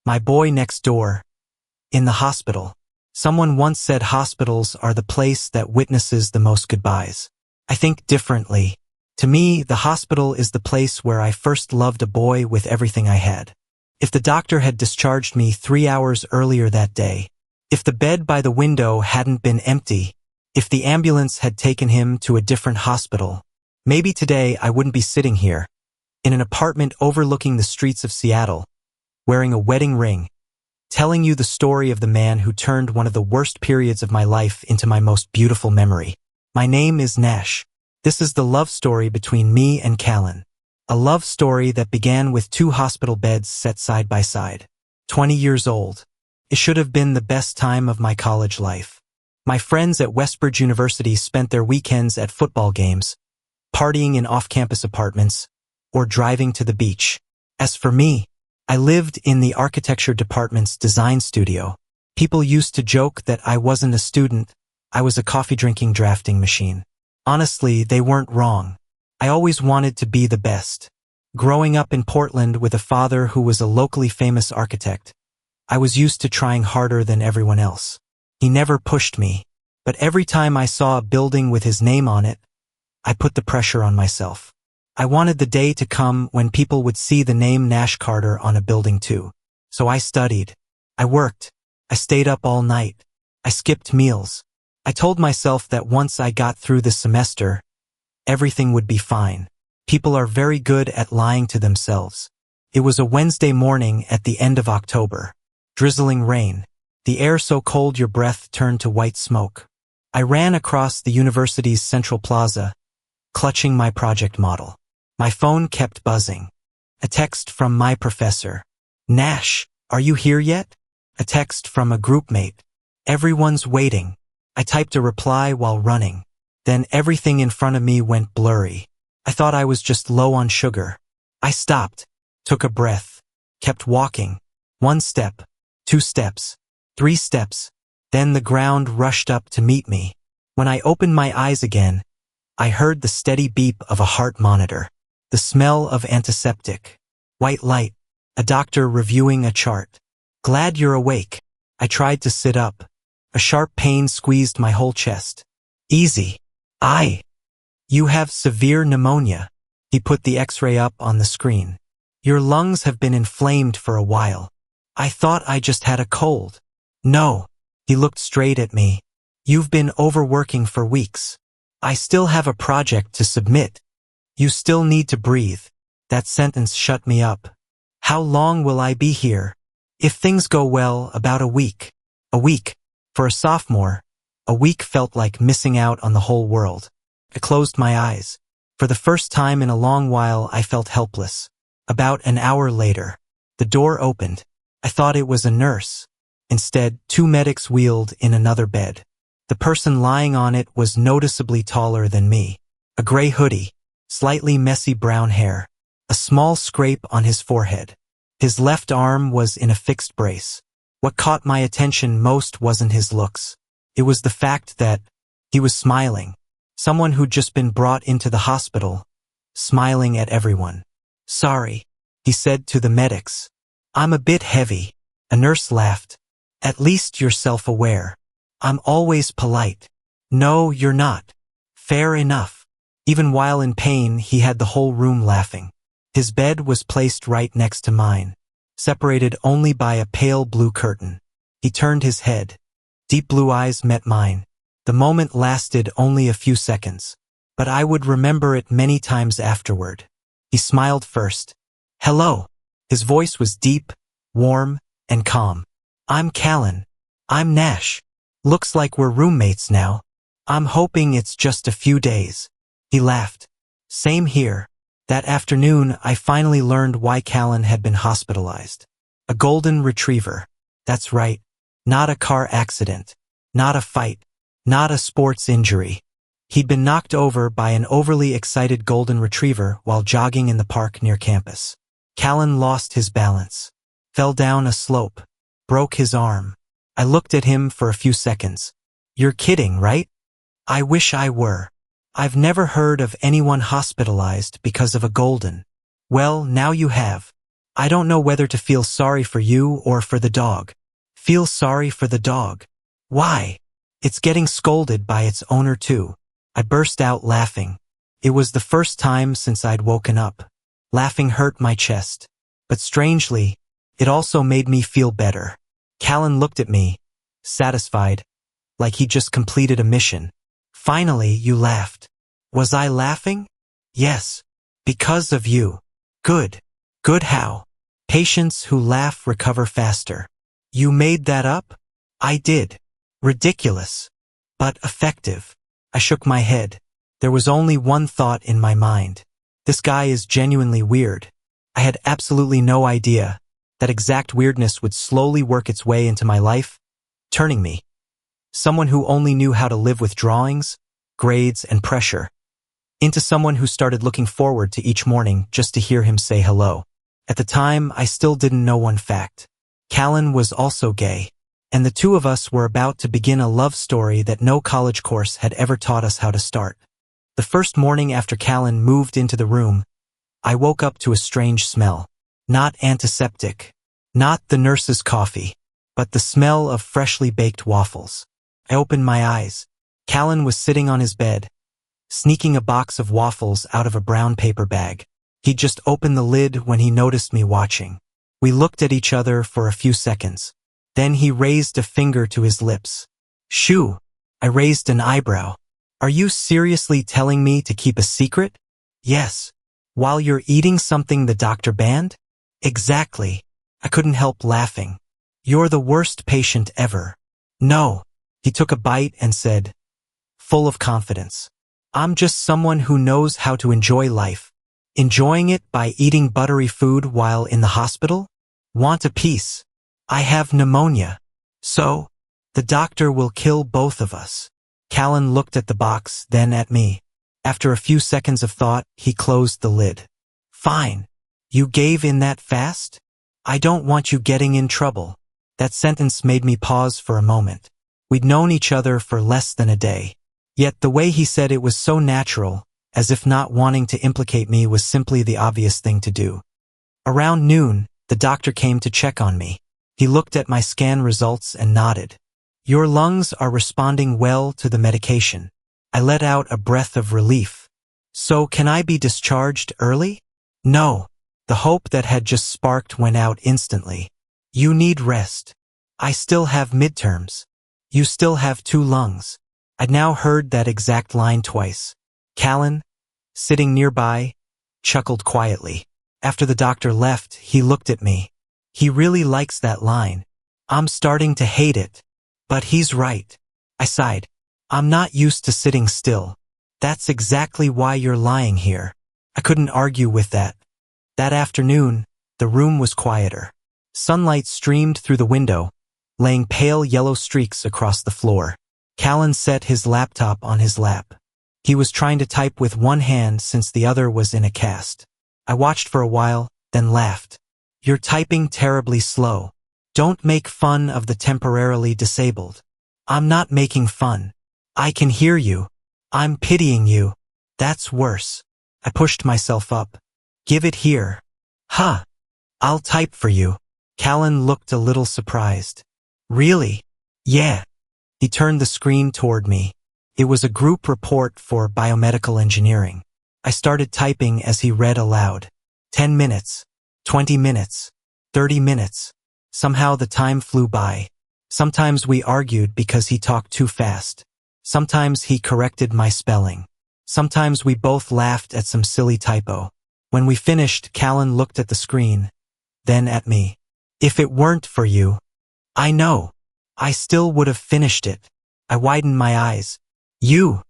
My boy next door. In the hospital. Someone once said hospitals are the place that witnesses the most goodbyes. I think differently. To me, the hospital is the place where I first loved a boy with everything I had. If the doctor had discharged me 3 hours earlier that day, if the bed by the window hadn't been empty, if the ambulance had taken him to a different hospital, maybe today I wouldn't be sitting here, in an apartment overlooking the streets of Seattle, wearing a wedding ring, telling you the story of the man who turned one of the worst periods of my life into my most beautiful memory. My name is Nash. This is the love story between me and Callan. A love story that began with 2 hospital beds set side by side. 20 years old. It should have been the best time of my college life. My friends at Westbridge University spent their weekends at football games, partying in off-campus apartments, or driving to the beach. As for me, I lived in the architecture department's design studio. People used to joke that I wasn't a student, I was a coffee-drinking drafting machine. Honestly, they weren't wrong. I always wanted to be the best. Growing up in Portland with a father who was a locally famous architect, I was used to trying harder than everyone else. He never pushed me, but every time I saw a building with his name on it, I put the pressure on myself. I wanted the day to come when people would see the name Nash Carter on a building too. So I studied. I worked. I stayed up all night. I skipped meals. I told myself that once I got through the semester, everything would be fine. People are very good at lying to themselves. It was a Wednesday morning at the end of October. Drizzling rain. The air so cold your breath turned to white smoke. I ran across the university's central plaza, clutching my project model. My phone kept buzzing. A text from my professor. Nash, are you here yet? A text from a groupmate. Everyone's waiting. I typed a reply while running. Then everything in front of me went blurry. I thought I was just low on sugar. I stopped, took a breath, kept walking. 1 step, 2 steps, 3 steps. Then the ground rushed up to meet me. When I opened my eyes again, I heard the steady beep of a heart monitor. The smell of antiseptic. White light. A doctor reviewing a chart. Glad you're awake. I tried to sit up. A sharp pain squeezed my whole chest. Easy. You have severe pneumonia. He put the X-ray up on the screen. Your lungs have been inflamed for a while. I thought I just had a cold. No. He looked straight at me. You've been overworking for weeks. I still have a project to submit. You still need to breathe. That sentence shut me up. How long will I be here? If things go well, about a week. A week. For a sophomore, a week felt like missing out on the whole world. I closed my eyes. For the first time in a long while, I felt helpless. About an hour later, the door opened. I thought it was a nurse. Instead, 2 medics wheeled in another bed. The person lying on it was noticeably taller than me. A gray hoodie, slightly messy brown hair, a small scrape on his forehead. His left arm was in a fixed brace. What caught my attention most wasn't his looks. It was the fact that he was smiling. Someone who'd just been brought into the hospital, smiling at everyone. Sorry, he said to the medics. I'm a bit heavy. A nurse laughed. At least you're self-aware. I'm always polite. No, you're not. Fair enough. Even while in pain, he had the whole room laughing. His bed was placed right next to mine, separated only by a pale blue curtain. He turned his head. Deep blue eyes met mine. The moment lasted only a few seconds, but I would remember it many times afterward. He smiled first. Hello. His voice was deep, warm, and calm. I'm Callan. I'm Nash. Looks like we're roommates now. I'm hoping it's just a few days. He laughed. Same here. That afternoon, I finally learned why Callan had been hospitalized. A golden retriever. That's right. Not a car accident. Not a fight. Not a sports injury. He'd been knocked over by an overly excited golden retriever while jogging in the park near campus. Callan lost his balance, fell down a slope, broke his arm. I looked at him for a few seconds. You're kidding, right? I wish I were. I've never heard of anyone hospitalized because of a golden. Well, now you have. I don't know whether to feel sorry for you or for the dog. Feel sorry for the dog. Why? It's getting scolded by its owner too. I burst out laughing. It was the first time since I'd woken up. Laughing hurt my chest. But strangely, it also made me feel better. Callan looked at me, satisfied, like he just completed a mission. Finally, you laughed. Was I laughing? Yes. Because of you. Good. Good how? Patients who laugh recover faster. You made that up? I did. Ridiculous. But effective. I shook my head. There was only one thought in my mind. This guy is genuinely weird. I had absolutely no idea that exact weirdness would slowly work its way into my life, turning me, someone who only knew how to live with drawings, grades, and pressure, into someone who started looking forward to each morning just to hear him say hello. At the time, I still didn't know one fact. Callan was also gay, and the two of us were about to begin a love story that no college course had ever taught us how to start. The first morning after Callan moved into the room, I woke up to a strange smell. Not antiseptic, not the nurse's coffee, but the smell of freshly baked waffles. I opened my eyes. Callan was sitting on his bed, sneaking a box of waffles out of a brown paper bag. He just opened the lid when he noticed me watching. We looked at each other for a few seconds. Then he raised a finger to his lips. Shoo! I raised an eyebrow. Are you seriously telling me to keep a secret? Yes. While you're eating something the doctor banned? Exactly. I couldn't help laughing. You're the worst patient ever. No. He took a bite and said, full of confidence, I'm just someone who knows how to enjoy life. Enjoying it by eating buttery food while in the hospital? Want a piece? I have pneumonia. So, the doctor will kill both of us. Callan looked at the box, then at me. After a few seconds of thought, he closed the lid. Fine. You gave in that fast? I don't want you getting in trouble. That sentence made me pause for a moment. We'd known each other for less than a day. Yet the way he said it was so natural, as if not wanting to implicate me was simply the obvious thing to do. Around noon, the doctor came to check on me. He looked at my scan results and nodded. Your lungs are responding well to the medication. I let out a breath of relief. So can I be discharged early? No. The hope that had just sparked went out instantly. You need rest. I still have midterms. You still have 2 lungs. I'd now heard that exact line twice. Callan, sitting nearby, chuckled quietly. After the doctor left, he looked at me. He really likes that line. I'm starting to hate it. But he's right. I sighed. I'm not used to sitting still. That's exactly why you're lying here. I couldn't argue with that. That afternoon, the room was quieter. Sunlight streamed through the window, laying pale yellow streaks across the floor. Callan set his laptop on his lap. He was trying to type with one hand since the other was in a cast. I watched for a while, then laughed. You're typing terribly slow. Don't make fun of the temporarily disabled. I'm not making fun. I can hear you. I'm pitying you. That's worse. I pushed myself up. Give it here. Huh. I'll type for you. Callan looked a little surprised. Really? Yeah. He turned the screen toward me. It was a group report for biomedical engineering. I started typing as he read aloud. 10 minutes. 20 minutes. 30 minutes. Somehow the time flew by. Sometimes we argued because he talked too fast. Sometimes he corrected my spelling. Sometimes we both laughed at some silly typo. When we finished, Callan looked at the screen, then at me. If it weren't for you, I know, I still would have finished it. I widened my eyes. You.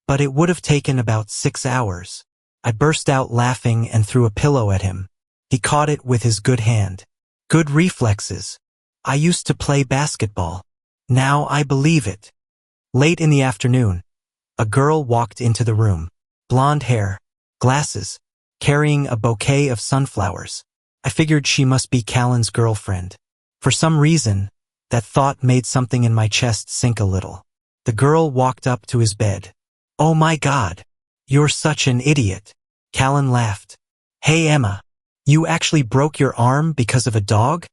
But it would have taken about 6 hours. I burst out laughing and threw a pillow at him. He caught it with his good hand. Good reflexes. I used to play basketball. Now I believe it. Late in the afternoon, a girl walked into the room. Blonde hair, glasses, carrying a bouquet of sunflowers. I figured she must be Callan's girlfriend. For some reason, that thought made something in my chest sink a little. The girl walked up to his bed. Oh my God, you're such an idiot. Callan laughed. Hey Emma, You actually broke your arm because of a dog?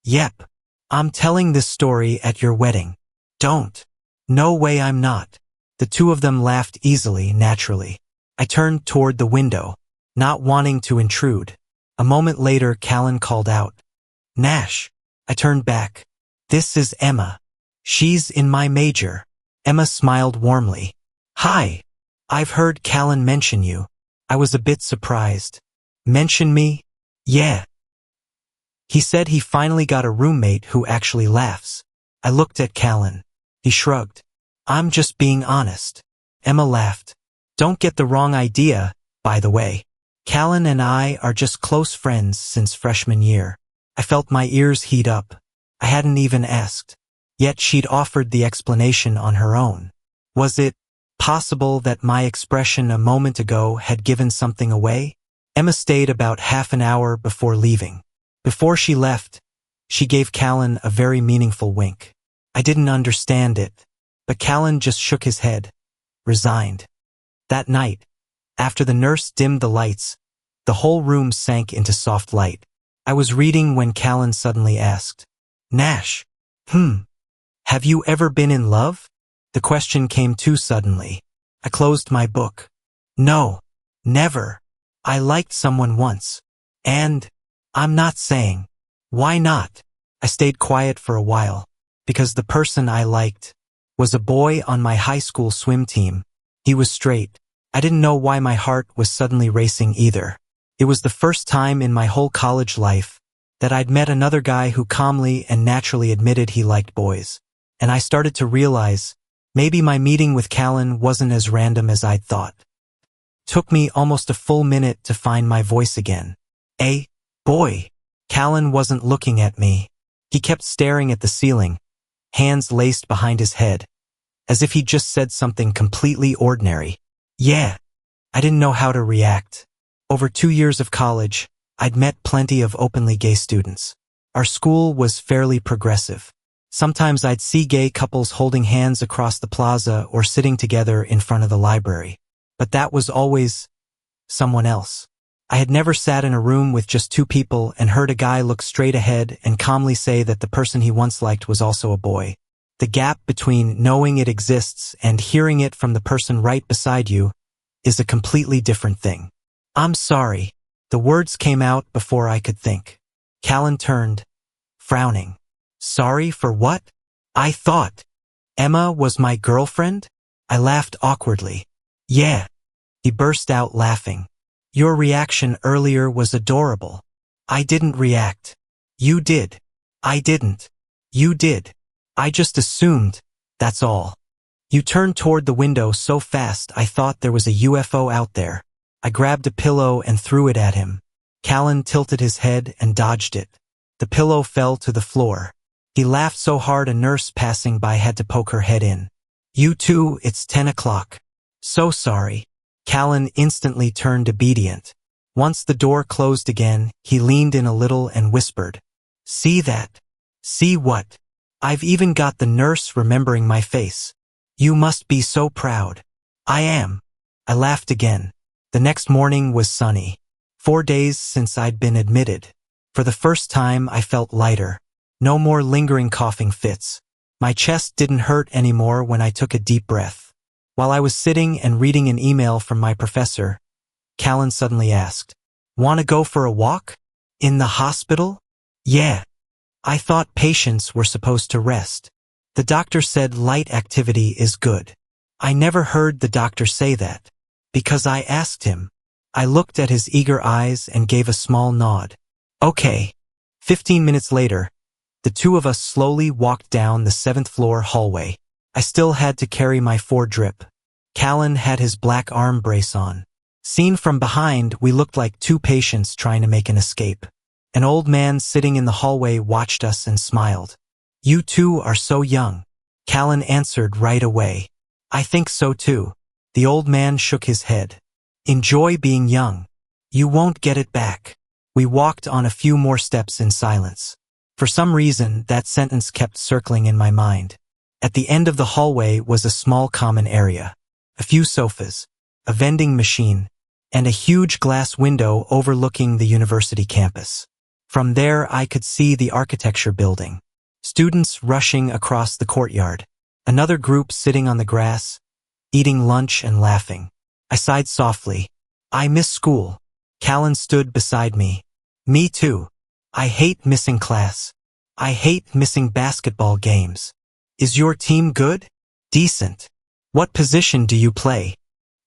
Yep. I'm telling this story at your wedding. Don't. No way I'm not. The two of them laughed easily, naturally. I turned toward the window, not wanting to intrude. A moment later, Callan called out, Nash. I turned back. This is Emma. She's in my major. Emma smiled warmly. Hi. I've heard Callan mention you. I was a bit surprised. Mention me? Yeah. He said he finally got a roommate who actually laughs. I looked at Callan. He shrugged. I'm just being honest. Emma laughed. Don't get the wrong idea, by the way. Callan and I are just close friends since freshman year. I felt my ears heat up. I hadn't even asked. Yet she'd offered the explanation on her own. Was it possible that my expression a moment ago had given something away? Emma stayed about half an hour before leaving. Before she left, she gave Callan a very meaningful wink. I didn't understand it, but Callan just shook his head, resigned. That night, after the nurse dimmed the lights, the whole room sank into soft light. I was reading when Callan suddenly asked, Nash, have you ever been in love? The question came too suddenly. I closed my book. No, never. I liked someone once. And I'm not saying. Why not? I stayed quiet for a while, because the person I liked was a boy on my high school swim team. He was straight. I didn't know why my heart was suddenly racing either. It was the first time in my whole college life that I'd met another guy who calmly and naturally admitted he liked boys. And I started to realize maybe my meeting with Callan wasn't as random as I'd thought. Took me almost a full minute to find my voice again. Boy. Callan wasn't looking at me. He kept staring at the ceiling, hands laced behind his head, as if he'd just said something completely ordinary. Yeah. I didn't know how to react. Over 2 years of college, I'd met plenty of openly gay students. Our school was fairly progressive. Sometimes I'd see gay couples holding hands across the plaza or sitting together in front of the library. But that was always someone else. I had never sat in a room with just two people and heard a guy look straight ahead and calmly say that the person he once liked was also a boy. The gap between knowing it exists and hearing it from the person right beside you is a completely different thing. I'm sorry. The words came out before I could think. Callan turned, frowning. Sorry for what? I thought Emma was my girlfriend? I laughed awkwardly. Yeah. He burst out laughing. Your reaction earlier was adorable. I didn't react. You did. I didn't. You did. I just assumed, that's all. You turned toward the window so fast I thought there was a UFO out there. I grabbed a pillow and threw it at him. Callan tilted his head and dodged it. The pillow fell to the floor. He laughed so hard a nurse passing by had to poke her head in. You too, it's 10 o'clock. So sorry. Callan instantly turned obedient. Once the door closed again, he leaned in a little and whispered, See that? See what? I've even got the nurse remembering my face. You must be so proud. I am. I laughed again. The next morning was sunny. 4 days since I'd been admitted. For the first time, I felt lighter. No more lingering coughing fits. My chest didn't hurt anymore when I took a deep breath. While I was sitting and reading an email from my professor, Callan suddenly asked, Want to go for a walk? In the hospital? Yeah. I thought patients were supposed to rest. The doctor said light activity is good. I never heard the doctor say that, because I asked him. I looked at his eager eyes and gave a small nod. Okay. 15 minutes later, the two of us slowly walked down the 7th floor hallway. I still had to carry my 4-drip. Callan had his black arm brace on. Seen from behind, we looked like two patients trying to make an escape. An old man sitting in the hallway watched us and smiled. You two are so young. Callan answered right away. I think so too. The old man shook his head. Enjoy being young. You won't get it back. We walked on a few more steps in silence. For some reason, that sentence kept circling in my mind. At the end of the hallway was a small common area. A few sofas, a vending machine, and a huge glass window overlooking the university campus. From there, I could see the architecture building, students rushing across the courtyard, another group sitting on the grass, eating lunch and laughing. I sighed softly. I miss school. Callan stood beside me. Me too. I hate missing class. I hate missing basketball games. Is your team good? Decent. What position do you play?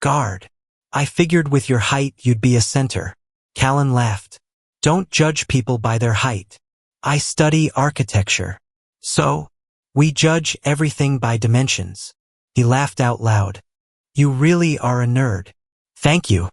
Guard. I figured with your height you'd be a center. Callan laughed. Don't judge people by their height. I study architecture. So, we judge everything by dimensions. He laughed out loud. You really are a nerd. Thank you.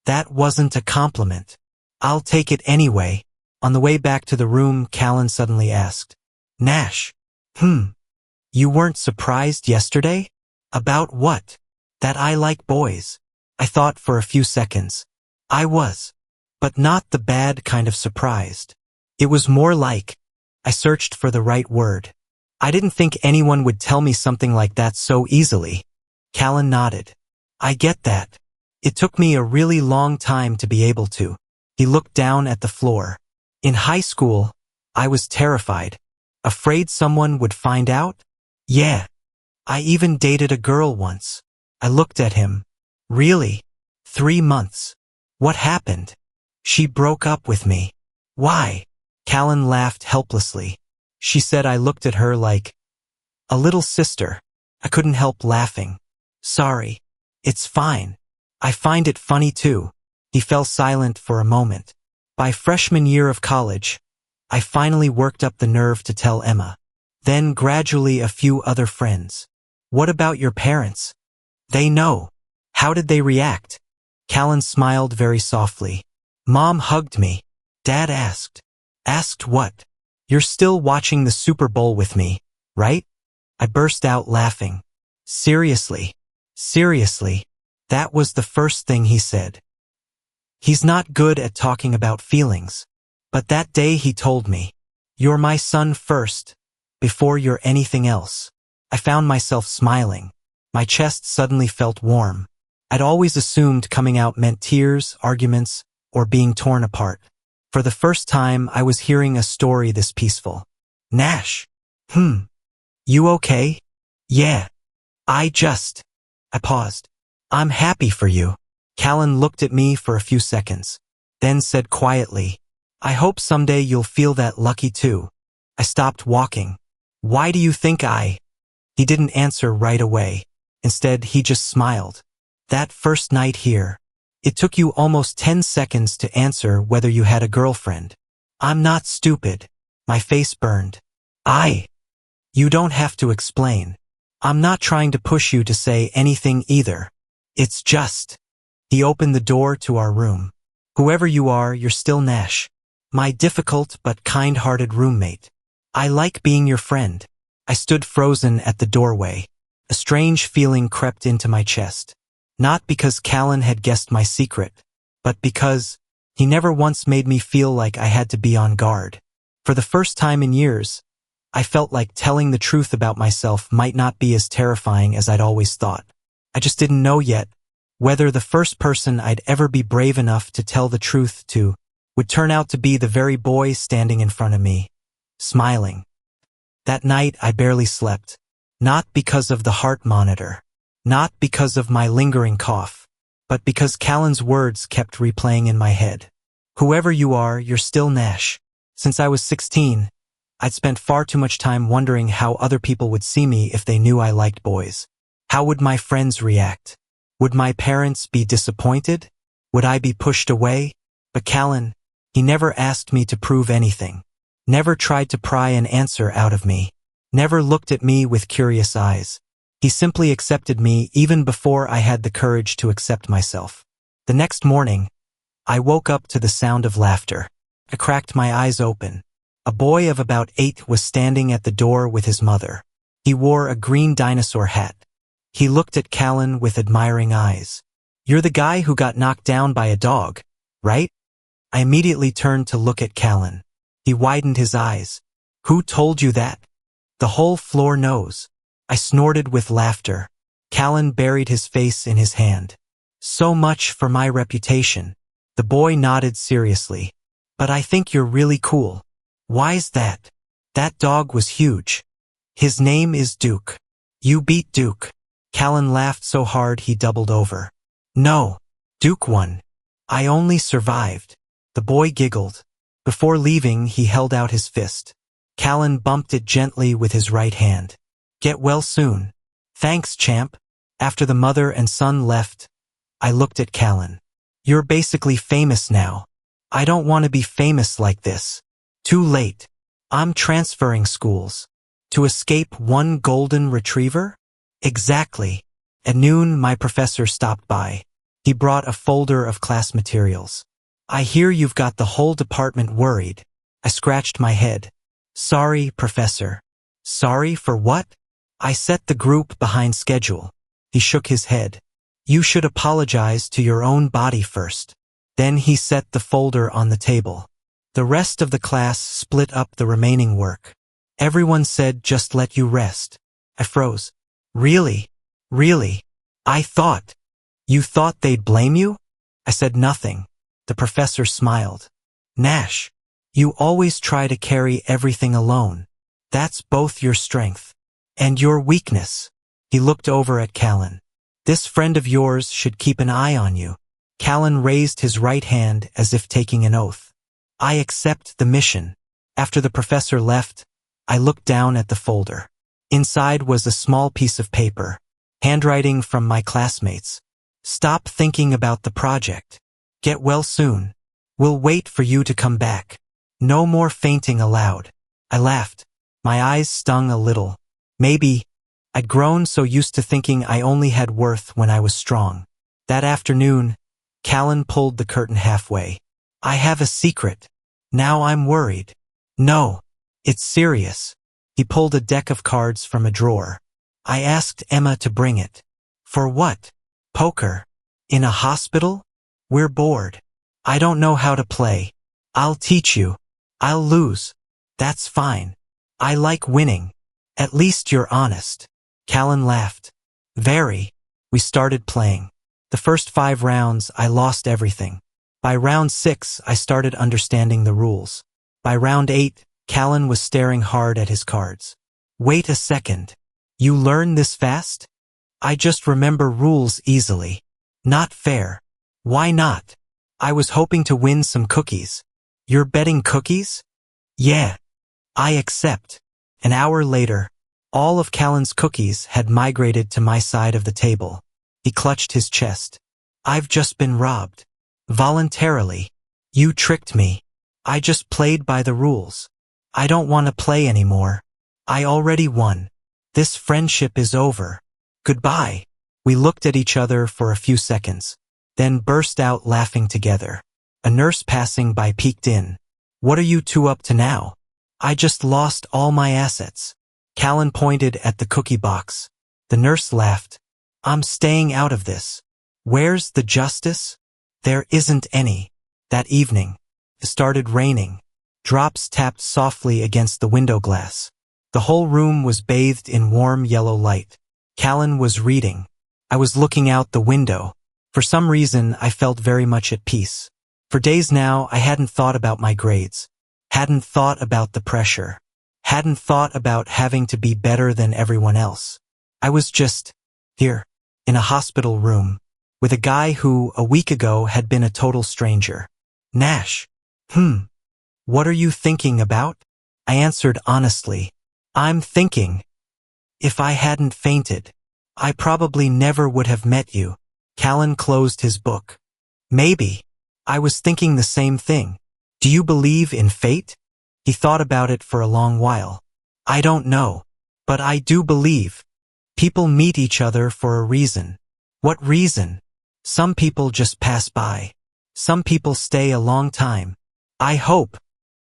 That wasn't a compliment. I'll take it anyway. On the way back to the room, Callan suddenly asked, Nash. You weren't surprised yesterday? About what? That I like boys. I thought for a few seconds. I was. But not the bad kind of surprised. It was more like, I searched for the right word. I didn't think anyone would tell me something like that so easily. Callan nodded. I get that. It took me a really long time to be able to. He looked down at the floor. In high school, I was terrified. Afraid someone would find out? Yeah. I even dated a girl once. I looked at him. Really? 3 months. What happened? She broke up with me. Why? Callan laughed helplessly. She said I looked at her like a little sister. I couldn't help laughing. Sorry. It's fine. I find it funny too. He fell silent for a moment. By freshman year of college, I finally worked up the nerve to tell Emma. Then gradually a few other friends. What about your parents? They know. How did they react? Callan smiled very softly. Mom hugged me. Dad asked. Asked what? You're still watching the Super Bowl with me, right? I burst out laughing. Seriously. Seriously. That was the first thing he said. He's not good at talking about feelings. But that day he told me, you're my son first, before you're anything else. I found myself smiling. My chest suddenly felt warm. I'd always assumed coming out meant tears, arguments, or being torn apart. For the first time, I was hearing a story this peaceful. Nash. You okay? Yeah. I paused. I'm happy for you. Callan looked at me for a few seconds, then said quietly, I hope someday you'll feel that lucky too. I stopped walking. Why do you think He didn't answer right away. Instead, he just smiled. That first night here. It took you almost 10 seconds to answer whether you had a girlfriend. I'm not stupid. My face burned. You don't have to explain. I'm not trying to push you to say anything either. It's just. He opened the door to our room. Whoever you are, you're still Nash. My difficult but kind-hearted roommate. I like being your friend. I stood frozen at the doorway. A strange feeling crept into my chest. Not because Callan had guessed my secret, but because he never once made me feel like I had to be on guard. For the first time in years, I felt like telling the truth about myself might not be as terrifying as I'd always thought. I just didn't know yet whether the first person I'd ever be brave enough to tell the truth to would turn out to be the very boy standing in front of me, smiling. That night I barely slept, not because of the heart monitor, not because of my lingering cough, but because Callan's words kept replaying in my head. Whoever you are, you're still Nash. Since I was 16, I'd spent far too much time wondering how other people would see me if they knew I liked boys. How would my friends react? Would my parents be disappointed? Would I be pushed away? But Callan, he never asked me to prove anything. Never tried to pry an answer out of me. Never looked at me with curious eyes. He simply accepted me even before I had the courage to accept myself. The next morning, I woke up to the sound of laughter. I cracked my eyes open. A boy of about 8 was standing at the door with his mother. He wore a green dinosaur hat. He looked at Callan with admiring eyes. You're the guy who got knocked down by a dog, right? I immediately turned to look at Callan. He widened his eyes. Who told you that? The whole floor knows. I snorted with laughter. Callan buried his face in his hand. So much for my reputation. The boy nodded seriously. But I think you're really cool. Why's that? That dog was huge. His name is Duke. You beat Duke. Callan laughed so hard he doubled over. No. Duke won. I only survived. The boy giggled. Before leaving, he held out his fist. Callan bumped it gently with his right hand. Get well soon. Thanks, champ. After the mother and son left, I looked at Callan. You're basically famous now. I don't want to be famous like this. Too late. I'm transferring schools. To escape one golden retriever? Exactly. At noon, my professor stopped by. He brought a folder of class materials. I hear you've got the whole department worried. I scratched my head. Sorry, Professor. Sorry for what? I set the group behind schedule. He shook his head. You should apologize to your own body first. Then he set the folder on the table. The rest of the class split up the remaining work. Everyone said just let you rest. I froze. Really? Really? I thought. You thought they'd blame you? I said nothing. The professor smiled. Nash, you always try to carry everything alone. That's both your strength and your weakness. He looked over at Callan. This friend of yours should keep an eye on you. Callan raised his right hand as if taking an oath. I accept the mission. After the professor left, I looked down at the folder. Inside was a small piece of paper, handwriting from my classmates. Stop thinking about the project. Get well soon. We'll wait for you to come back. No more fainting allowed. I laughed. My eyes stung a little. Maybe I'd grown so used to thinking I only had worth when I was strong. That afternoon, Callan pulled the curtain halfway. I have a secret. Now I'm worried. No, it's serious. He pulled a deck of cards from a drawer. I asked Emma to bring it. For what? Poker. In a hospital? We're bored. I don't know how to play. I'll teach you. I'll lose. That's fine. I like winning. At least you're honest. Callan laughed. Very. We started playing. The first 5 rounds, I lost everything. By round 6, I started understanding the rules. By round 8, Callan was staring hard at his cards. Wait a second. You learn this fast? I just remember rules easily. Not fair. Why not? I was hoping to win some cookies. You're betting cookies? Yeah. I accept. An hour later, all of Callan's cookies had migrated to my side of the table. He clutched his chest. I've just been robbed. Voluntarily. You tricked me. I just played by the rules. I don't want to play anymore. I already won. This friendship is over. Goodbye. We looked at each other for a few seconds, then burst out laughing together. A nurse passing by peeked in. What are you two up to now? I just lost all my assets. Callan pointed at the cookie box. The nurse laughed. I'm staying out of this. Where's the justice? There isn't any. That evening, it started raining. Drops tapped softly against the window glass. The whole room was bathed in warm yellow light. Callan was reading. I was looking out the window. For some reason, I felt very much at peace. For days now, I hadn't thought about my grades. Hadn't thought about the pressure. Hadn't thought about having to be better than everyone else. I was just here, in a hospital room, with a guy who, a week ago, had been a total stranger. Nash. What are you thinking about? I answered honestly. I'm thinking. If I hadn't fainted, I probably never would have met you. Callan closed his book. Maybe. I was thinking the same thing. Do you believe in fate? He thought about it for a long while. I don't know. But I do believe. People meet each other for a reason. What reason? Some people just pass by. Some people stay a long time. I hope.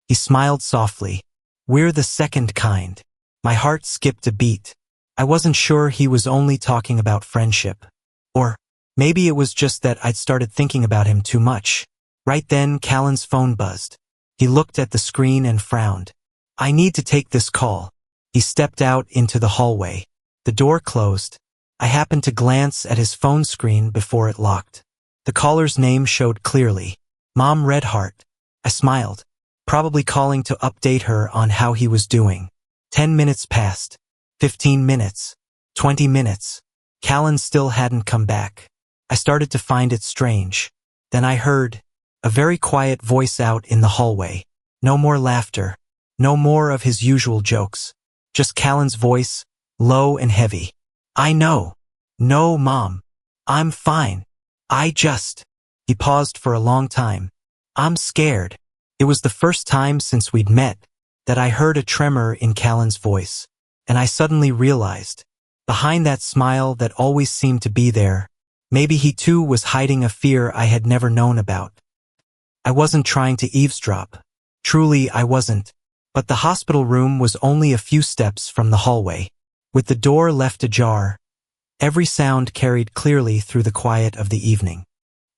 He smiled softly. We're the second kind. My heart skipped a beat. I wasn't sure he was only talking about friendship. Or maybe it was just that I'd started thinking about him too much. Right then, Callan's phone buzzed. He looked at the screen and frowned. I need to take this call. He stepped out into the hallway. The door closed. I happened to glance at his phone screen before it locked. The caller's name showed clearly. Mom Redheart. I smiled, probably calling to update her on how he was doing. 10 minutes passed. 15 minutes. 20 minutes. Callan still hadn't come back. I started to find it strange. Then I heard a very quiet voice out in the hallway. No more laughter. No more of his usual jokes. Just Callan's voice, low and heavy. I know. No, Mom. I'm fine. He paused for a long time. I'm scared. It was the first time since we'd met that I heard a tremor in Callan's voice, and I suddenly realized, behind that smile that always seemed to be there, maybe he too was hiding a fear I had never known about. I wasn't trying to eavesdrop. Truly, I wasn't. But the hospital room was only a few steps from the hallway. With the door left ajar, every sound carried clearly through the quiet of the evening.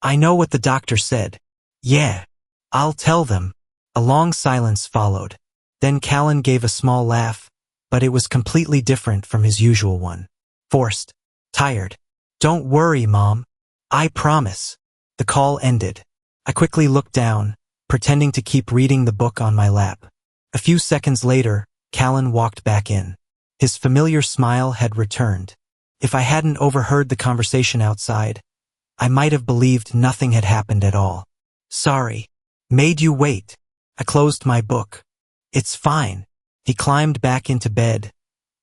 I know what the doctor said. Yeah, I'll tell them. A long silence followed. Then Callan gave a small laugh, but it was completely different from his usual one. Forced. Tired. Don't worry, Mom. I promise. The call ended. I quickly looked down, pretending to keep reading the book on my lap. A few seconds later, Callan walked back in. His familiar smile had returned. If I hadn't overheard the conversation outside, I might have believed nothing had happened at all. Sorry. Made you wait. I closed my book. It's fine. He climbed back into bed,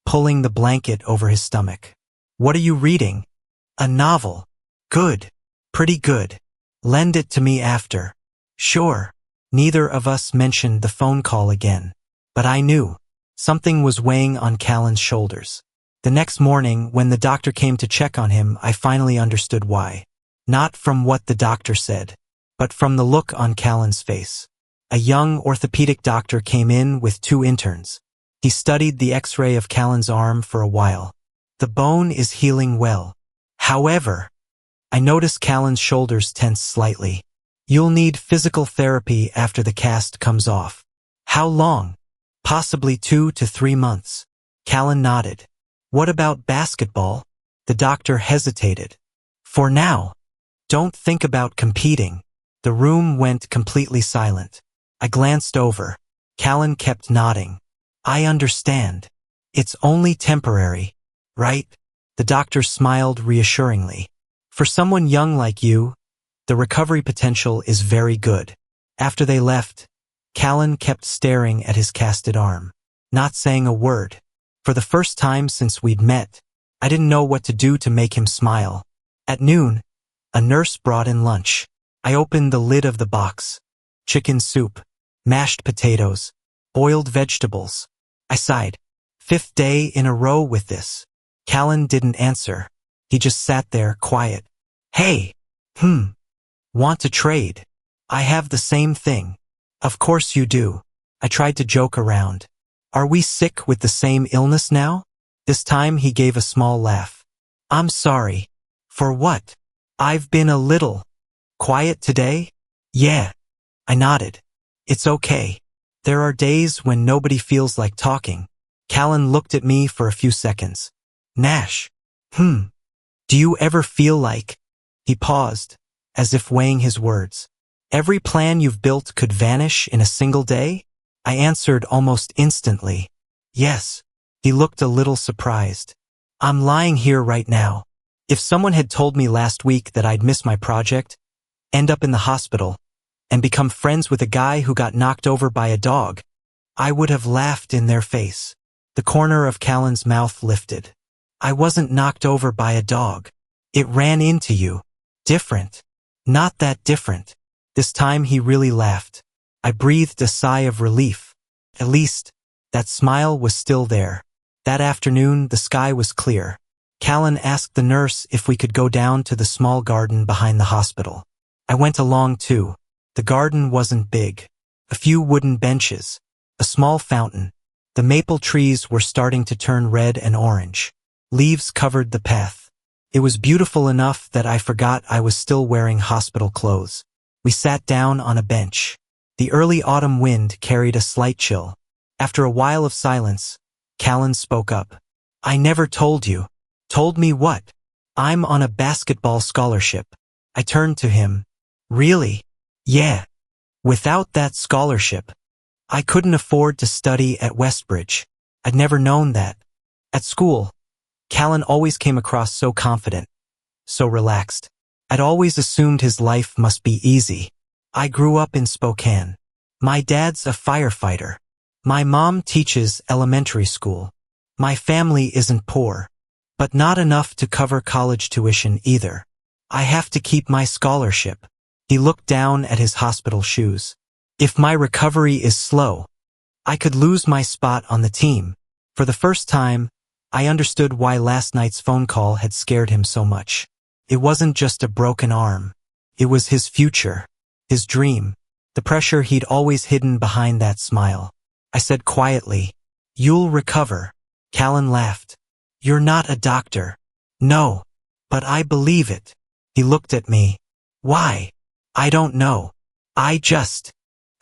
pulling the blanket over his stomach. What are you reading? A novel. Good. Pretty good. Lend it to me after. Sure. Neither of us mentioned the phone call again. But I knew. Something was weighing on Callan's shoulders. The next morning, when the doctor came to check on him, I finally understood why. Not from what the doctor said, but from the look on Callan's face. A young orthopedic doctor came in with 2 interns. He studied the X-ray of Callan's arm for a while. The bone is healing well. However, I noticed Callan's shoulders tense slightly. You'll need physical therapy after the cast comes off. How long? Possibly 2 to 3 months. Callan nodded. What about basketball? The doctor hesitated. For now. Don't think about competing. The room went completely silent. I glanced over. Callan kept nodding. I understand. It's only temporary, right? The doctor smiled reassuringly. For someone young like you, the recovery potential is very good. After they left, Callan kept staring at his casted arm, not saying a word. For the first time since we'd met, I didn't know what to do to make him smile. At noon, a nurse brought in lunch. I opened the lid of the box. Chicken soup, mashed potatoes, boiled vegetables. I sighed. 5th day in a row with this. Callan didn't answer. He just sat there, quiet. Hey. Want to trade? I have the same thing. Of course you do. I tried to joke around. Are we sick with the same illness now? This time he gave a small laugh. I'm sorry. For what? I've been a little quiet today? Yeah. I nodded. It's okay. There are days when nobody feels like talking. Callan looked at me for a few seconds. Nash. Do you ever feel like... He paused, as if weighing his words. Every plan you've built could vanish in a single day? I answered almost instantly. Yes. He looked a little surprised. I'm lying here right now. If someone had told me last week that I'd miss my project, end up in the hospital, and become friends with a guy who got knocked over by a dog, I would have laughed in their face. The corner of Callan's mouth lifted. I wasn't knocked over by a dog. It ran into you. Different. Not that different. This time he really laughed. I breathed a sigh of relief. At least, that smile was still there. That afternoon, the sky was clear. Callan asked the nurse if we could go down to the small garden behind the hospital. I went along too. The garden wasn't big. A few wooden benches. A small fountain. The maple trees were starting to turn red and orange. Leaves covered the path. It was beautiful enough that I forgot I was still wearing hospital clothes. We sat down on a bench. The early autumn wind carried a slight chill. After a while of silence, Callan spoke up. I never told you. Told me what? I'm on a basketball scholarship. I turned to him. Really? Yeah. Without that scholarship, I couldn't afford to study at Westbridge. I'd never known that. At school, Callan always came across so confident, so relaxed. I'd always assumed his life must be easy. I grew up in Spokane. My dad's a firefighter. My mom teaches elementary school. My family isn't poor, but not enough to cover college tuition either. I have to keep my scholarship. He looked down at his hospital shoes. If my recovery is slow, I could lose my spot on the team. For the first time, I understood why last night's phone call had scared him so much. It wasn't just a broken arm. It was his future, his dream, the pressure he'd always hidden behind that smile. I said quietly, "You'll recover." Callan laughed. "You're not a doctor." "No, but I believe it." He looked at me. "Why?" "I don't know. I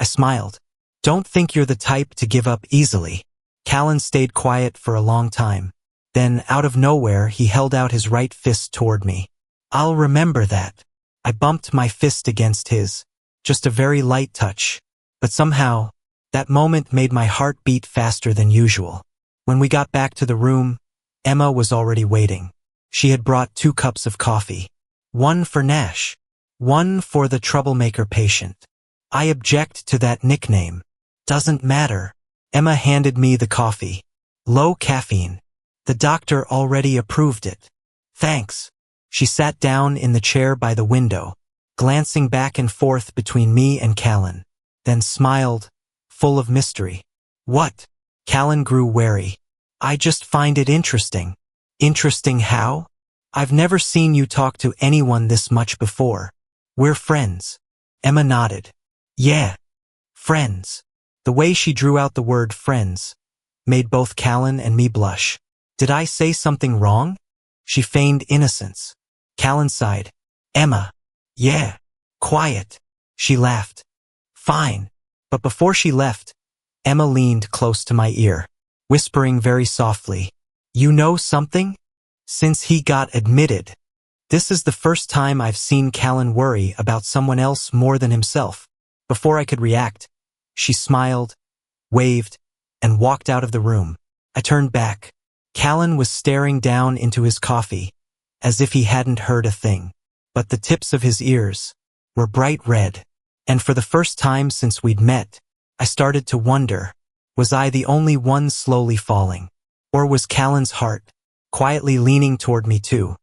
smiled. "Don't think you're the type to give up easily." Callan stayed quiet for a long time. Then, out of nowhere, he held out his right fist toward me. "I'll remember that." I bumped my fist against his. Just a very light touch. But somehow, that moment made my heart beat faster than usual. When we got back to the room, Emma was already waiting. She had brought 2 cups of coffee. One for Nash. One for the troublemaker patient. I object to that nickname. Doesn't matter. Emma handed me the coffee. Low caffeine. The doctor already approved it. Thanks. She sat down in the chair by the window, glancing back and forth between me and Callan, then smiled, full of mystery. "What?" Callan grew wary. "I just find it interesting." "Interesting how?" "I've never seen you talk to anyone this much before." "We're friends." Emma nodded. "Yeah, friends." The way she drew out the word friends made both Callan and me blush. "Did I say something wrong?" She feigned innocence. Callan sighed. "Emma." "Yeah, quiet." She laughed. "Fine." But before she left, Emma leaned close to my ear, whispering very softly, "You know something? Since he got admitted." This is the first time I've seen Callan worry about someone else more than himself. Before I could react, she smiled, waved, and walked out of the room. I turned back. Callan was staring down into his coffee, as if he hadn't heard a thing. But the tips of his ears were bright red. And for the first time since we'd met, I started to wonder, was I the only one slowly falling? Or was Callan's heart quietly leaning toward me too?